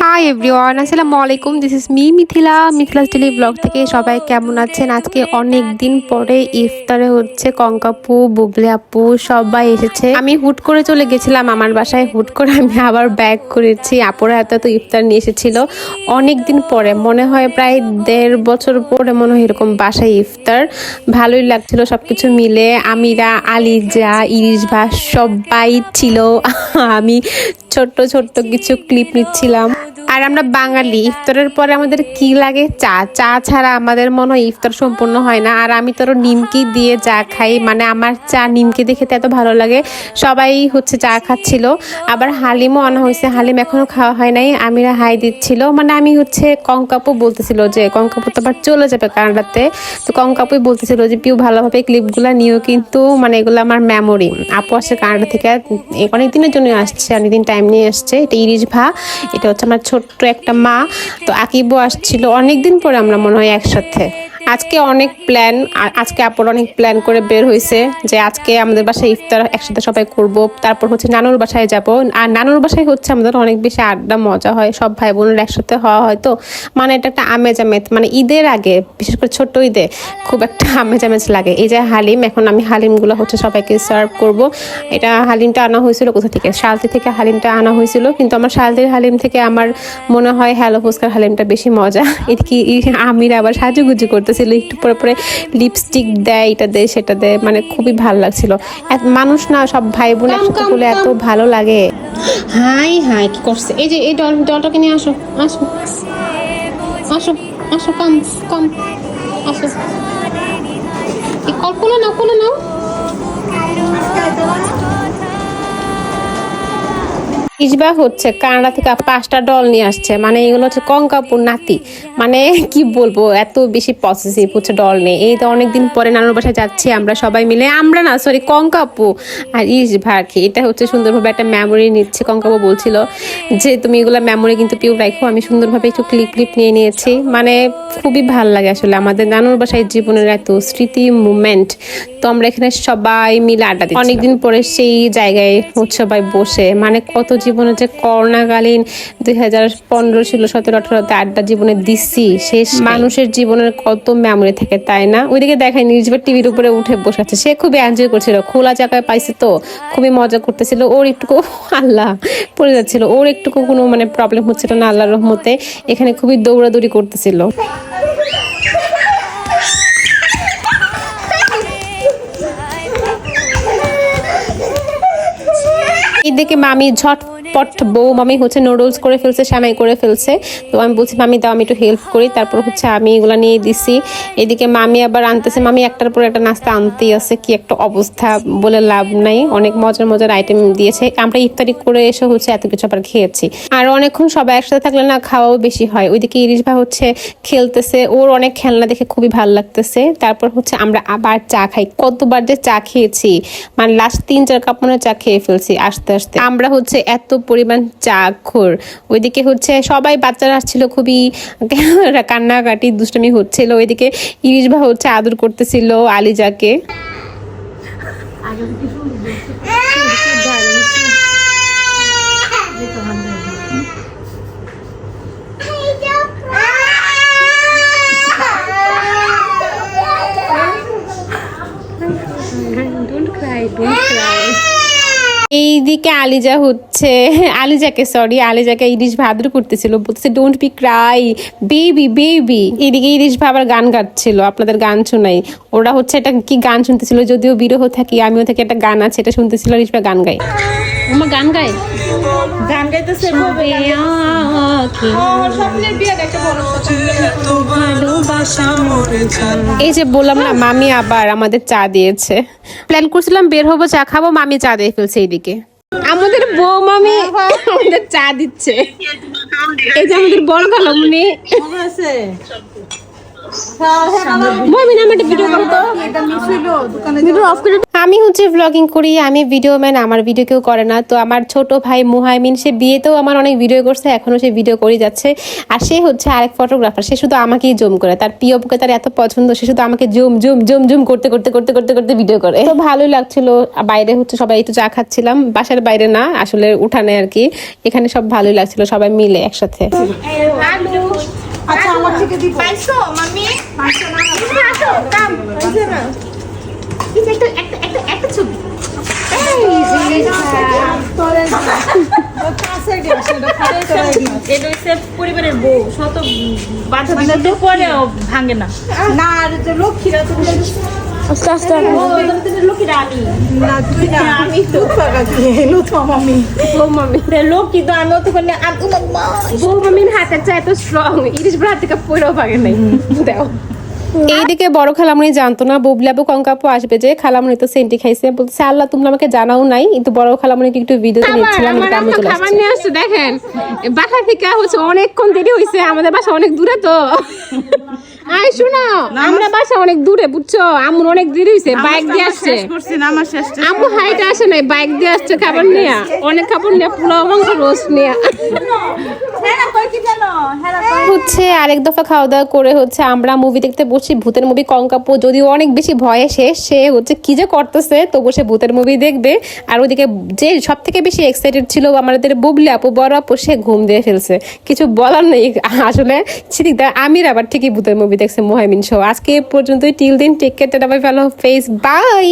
High everyone, আসসালামু আলাইকুম। This is me Mithila's daily blog থেকে সবাই কেমন আছেন? আজকে অনেক দিন পরে ইফতারে হচ্ছে কঙ্কাপু, বুবলি আপু সবাই এসেছে। আমি হুট করে চলে গেছিলাম আমার বাসায়, হুট করে আমি আবার ব্যাক করেছি। আপুরা হাতে তো ইফতার নিয়ে এসেছিল অনেক দিন পরে, মনে হয় প্রায় 1.5 বছর পরে মনে হয় এরকম বাসায় ইফতার। ভালোই লাগছিল সবকিছু মিলে। আমিরা, আলিজা, ইরিশ ভাই সবাই ছিল। আমি ছোট্ট ছোট্ট কিছু ক্লিপ নিচ্ছিলাম। আর আমরা বাঙালি, ইফতারের পরে আমাদের কি লাগে? চা। চা ছাড়া আমাদের মনে হয় ইফতার সম্পূর্ণ হয় না। আর আমি তো নিমকি দিয়ে চা খাই, মানে আমার চা নিমকি দিয়ে খেতে এত ভালো লাগে। সবাই হচ্ছে চা খাচ্ছিল, আবার হালিমও আনা হয়েছে। হালিম এখনো খাওয়া হয় নাই। আমিরা হাই দিচ্ছিল, মানে আমি হচ্ছে কঙ্কাপু বলতেছিল যে কঙ্কাপু তো আবার চলে যাবে কানাডাতে, তো কঙ্কাপুই বলতেছিল যে পিউ ভালোভাবে ক্লিপগুলো নিও, কিন্তু মানে এগুলো আমার মেমোরি। আপু আসছে কানাডা থেকে, অনেক দিনের জন্য আসছে, অনেকদিন টাইম নিয়ে আসছে। এটা ইরিশ ভা, এটা হচ্ছে আমার ছোট্ট একটা মা। তো আকিবও আসছিল অনেকদিন পরে, আমরা মনে হয় একসাথে। আজকে অনেক প্ল্যান, আজকে আপুর অনেক প্ল্যান করে বের হয়েছে যে আজকে আমাদের বাসায় ইফতার একসাথে সবাই করব। তারপর হচ্ছে নানুর বাসায় যাব। আর নানুর বাসায় হচ্ছে আমাদের অনেক বেশি আড্ডা মজা হয়, সব ভাই বোনের একসাথে হওয়া হয়। তো মানে এটা একটা আমেজ আমেজ, মানে ঈদের আগে, বিশেষ করে ছোট ঈদে খুব একটা আমেজ আমেজ লাগে। এই যে হালিম, এখন আমি হালিমগুলো হচ্ছে সবাইকে সার্ভ করব। এটা হালিমটা আনা হয়েছিল কোথা থেকে? শালতি থেকে হালিমটা আনা হয়েছিল, কিন্তু আমার শালতির হালিম থেকে আমার মনে হয় হ্যালো ফুচকার হালিমটা বেশি মজা। এদিকে আমির আবার সাজুগুজু করতেছিল, একটু পরে পরে লিপস্টিক দেয়, এটা দেয় সেটা দেয়, মানে খুবই ভালো লাগছিল। মানুষ না, সব ভাই বোন একসাথে হলে এত ভালো লাগে। হাই হাই, কি করছে? এই যে এই ডলটাকে নিয়ে আসো, আসো আসো আসো, কম কম আসো। কোলে নাও, কোলে নাও। ইসবা হচ্ছে কানাডা থেকে 5টা ডল নিয়ে আসছে, মানে এগুলো হচ্ছে কঙ্কাপুর নাতি। মানে কি বলবো, এত বেশি পসেসিভ হচ্ছে ডল নেই। এই তো অনেকদিন পরে নানুর বাসায় যাচ্ছি আমরা সবাই মিলে, আমরা না সরি কঙ্কাপু আর ইসবা আর কি। এটা হচ্ছে সুন্দরভাবে একটা মেমোরি নিচ্ছে। কঙ্কাপু বলছিল যে তুমি এগুলো মেমোরি কিন্তু পিউ রাখো। আমি সুন্দরভাবে একটু ক্লিপ নিয়ে নিয়েছি। মানে খুবই ভাল লাগে আসলে আমাদের নানুর বাসায় জীবনের এত স্মৃতি মুমেন্ট। তো আমরা এখানে সবাই মিলে আড্ডা দিচ্ছি অনেকদিন পরে সেই জায়গায় হচ্ছে সবাই বসে। মানে কত জীবনে যে করোনাকালীন 2015 ছিল, 17-18তে আড্ডা জীবনে দিচ্ছি, শেষ মানুষের জীবনের কত মেমোরি থাকে, তাই না? ওইদিকে দেখায় নিজবার টিভির উপরে উঠে বসে আছে, সে খুবই এনজয় করছিল, খোলা জায়গায় পাইছে তো খুবই মজা করতেছিল। ওর একটুকু আল্লাহ পড়ে যাচ্ছিল, ওর একটুকু কোনো মানে প্রবলেম হচ্ছিল না আল্লাহর রহমতে। এখানে খুবই দৌড়াদৌড়ি করতেছিল। এদিকে মামি ঝটপট, বউ মামি হচ্ছে নুডলস করে ফেলছে, সেমাই করে ফেলছে। তো আমি বলছি মামি দাও, আমি একটু হেল্প করি। তারপর হচ্ছে আমি এগুলো নিয়ে দিছি। এদিকে মামি আবার আনতেছে, মামি একটার পর একটা নাস্তা আনতেই আছে। কি একটা অবস্থা, বলে লাভ নাই। অনেক মজার মজার আইটেম দিয়েছে। আমরা ইফতারি করে এসে হচ্ছে এত কিছু আবার খেয়েছি। আর অনেকক্ষণ সবাই একসাথে থাকলে না খাওয়াও বেশি হয়। ওইদিকে ইরিশ ভাই হচ্ছে খেলতেছে, ওর অনেক খেলনা দেখে খুবই ভালো লাগতেছে। তারপর হচ্ছে আমরা আবার চা খাই। কতবার যে চা খেয়েছি, মানে লাস্ট 3-4 কাপ মনে চা খেয়ে ফেলছি আস্তে আস্তে। আমরা হচ্ছে এত পরিমাণ চা খোর। ওইদিকে হচ্ছে সবাই বাচ্চারা আসছিল, খুবই কান্নাকাটি দুষ্টমি হচ্ছিল। ওইদিকে ইরিশ ভাই হচ্ছে আদর করতেছিল আলিজাকে। এইদিকে আলিজাকে ইরিশ ভাদ্র করতেছিল, বলতেছে don't be Cry baby baby. এদিকে ইরিশ ভা আবার গান গাচ্ছিল, আপনাদের গান শোনাই। ওরা হচ্ছে একটা কি গান শুনতেছিল, যদিও বিরহ থাকি আমিও থাকি, একটা গান আছে এটা শুনতেছিল। ইরিশ ভা গান গায়, আমার গান গায়, গান গাইতেছে। এই যে বললাম না, মামি আবার আমাদের চা দিয়েছে। প্ল্যান করছিলাম বের হবো, চা খাবো, মামি চা দিয়ে ফেলছে। এইদিকে আমাদের বউ মামি আমাদের চা দিচ্ছে। এই যে আমাদের বড় খালামুনি আমি হচ্ছে ব্লগিং করি, আমি ভিডিও ম্যান, আমার ভিডিও কেউ করে না। তো আমার ছোট ভাই মুহাইমিন, সে বিয়েতেও আমার অনেক ভিডিও করছে, এখনো সে ভিডিও করে যাচ্ছে। আর সে হচ্ছে আরেক ফটোগ্রাফার, সে শুধু আমাকেই জুম করে। তার প্রিয় বুকে তার এত পছন্দ, সে শুধু আমাকে জুম জুম জুম জুম করতে করতে করতে করতে করতে ভিডিও করে। তো ভালোই লাগছিল। বাইরে হচ্ছে সবাই একটু চা খাচ্ছিলাম, বাসার বাইরে না আসলে উঠানে আর কি। এখানে সব ভালোই লাগছিল, সবাই মিলে একসাথে। আচ্ছা আমার থেকে দিব পাইছো মাম্মি পাইছো না আসো কাম পাইছো না এই যে একটা ছবি পরিবারের বউ শত বাধা বিঘ্ন পরেও ভাঙে না না আর লক্ষ্মীরা তুমি আস্তে আস্তে লক্ষ্মীরা আমি না তুই না আমি তো মাম্মি বউ মাম্মি লক্ষ্মী তো আমি তো করলে বউ মামির হাতের চা এত স্ট্রং, ইলিশ ভাত থেকে পয়রাও ভাগে নাই। দাও। এইদিকে বড় খালামণি জানতো না বুবলি আপু কঙ্কাপু আসবে, যে খালামণি তো সেন্টি খাইছে, বলছে আল্লাহ তুমি আমাকে জানাও নাই। কিন্তু বড় খালামণিকে একটু ভিডিও নিচ্ছিলাম, আমি চলে আসছি। খাবার নিয়ে আসছে দেখেন, বাসা থেকে হচ্ছে অনেকক্ষণ দেরি হয়েছে, আমাদের বাসা অনেক দূরে তো। আই শুনো, আমরা বাসা অনেক দূরে বুঝছো, আমুর অনেক দেরি হয়েছে, বাইক দিয়ে আসছে। আমু হাইটে আসে নাই, বাইক দিয়ে আসছে খাবার নিয়ে, অনেক খাবার নিয়ে, পোলাও মাংস রোস্ট নিয়ে হচ্ছে। আরেক দফা খাওয়া দাওয়া করে হচ্ছে আমরা মুভি দেখতে বসছি, ভূতের মুভি কঙ্কাপু। যদিও অনেক বেশি ভয়ে শেষ, সে হচ্ছে কি যে করতেছে, তো বসে ভূতের মুভি দেখবে। আর ওইদিকে যে সব থেকে বেশি এক্সাইটেড ছিল আমাদের বুবলি আপু, বড় আপু, সে ঘুম দিয়ে ফেলছে। কিছু বলার নেই আসলে। সিদ্দিকদা আমির আবার ঠিকই ভূতের মুভি দেখছে মুহাইমিন সহ। আজকে এ পর্যন্তই, টিল দিন, টেক কেয়ার, টাটা বাই, ভালো ফেস, বাই।